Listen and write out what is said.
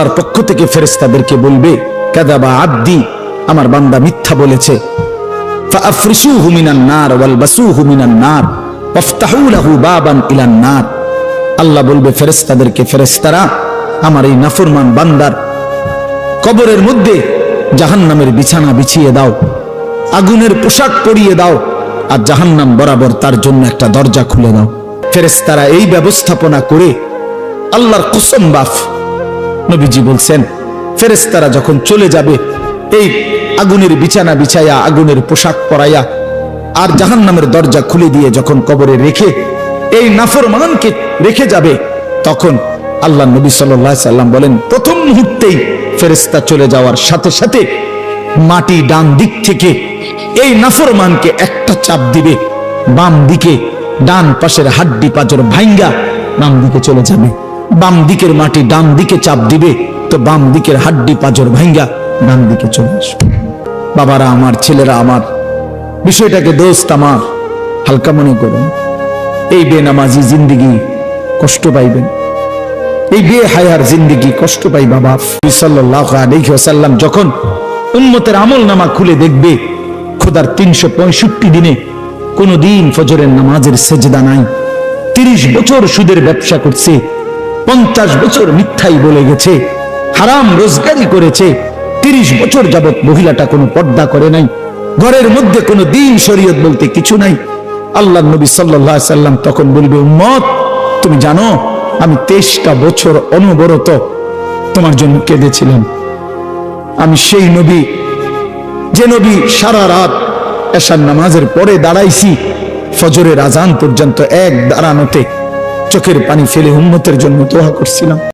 আল্লাহর পক্ষ থেকে ফেরেশতাদেরকে বলবে কাযাবা আব্দি, আমার বান্দা মিথ্যা বলেছে। ফাআফরিশুহু মিনান নার ওয়ালবাসুহু মিনান নার ওয়াফতাহু লাহু বাবান ইলান নার। আল্লাহ বলবে ফেরেশতাদেরকে, ফেরেশতারা আমার এই নাফরমান বান্দার কবরের মধ্যে জাহান্নামের বিছানা বিছিয়ে দাও, আগুনের পোশাক পরিয়ে দাও, আর জাহান্নাম বরাবর তার জন্য একটা দরজা খুলে দাও। ফেরেশতারা এই ব্যবস্থাপনা করে আল্লাহর কসম বাফ নবীজি বলছেন, ফেরেশতারা যখন চলে যাবে এই আগুনের বিছানা বিছাইয়া, আগুনের পোশাক পরাইয়া, আর জাহান্নামের দরজা খুলে দিয়ে যখন কবরে রেখে এই নাফরমানকে রেখে যাবে, তখন আল্লাহ নবী সাল্লাল্লাহু আলাইহি সাল্লাম বলেন, প্রথম মুহূর্তেই ফেরেশতা চলে যাওয়ার সাথে সাথে মাটি ডান দিক থেকে এই নাফরমানকে একটা চাপ দিবে, বাম দিকে ডান পাশের হাড্ডি পাঁজর ভাঙ্গা বাম দিকে চলে যাবে। বাম দিকের মাটি ডান দিকে চাপ দিবে, তো বাম দিকের হাড্ডি পাঁজর ভাঙ্গা ডান দিকে চলে আসবে। বাবারা আমার, ছেলেরা আমার, বিষয়টাকে দোস্ত আমার হালকা মনে করুন। এই বেনামাজি জিন্দেগি কষ্ট পাইবেন, এই বেহায়ার জিন্দেগি কষ্ট পাই বাবা। সাল্লাল্লাহু আলাইহি ওয়াসাল্লাম যখন উম্মতের আমলনামা খুলে দেখবে, খোদার 365 দিনে কোনদিন ফজরের নামাজের সেজদা নাই, 30 বছর সুদের ব্যবসা করছে, 50 বছর মিথ্যাই বলে গেছে, হারাম রোজগারি করেছে, 30 বছর যাবত মহিলাটা কোনো পর্দা করে নাই, ঘরের মধ্যে কোনো দিন শরীয়ত বলতে কিছু নাই। আল্লাহর নবী সাল্লাল্লাহু আলাইহি সাল্লাম তখন বলবে, উম্মত তুমি জানো আমি 23টা বছর অনবরত তোমার জন্য কেঁদেছিলাম। আমি সেই নবী, যে নবী সারা রাত এশার নামাজের পরে দাঁড়াইছি ফজরের আজান পর্যন্ত এক দাঁড়ানোতে চোখের পানি ফেলে উম্মতের জন্য দোয়া করছিলাম।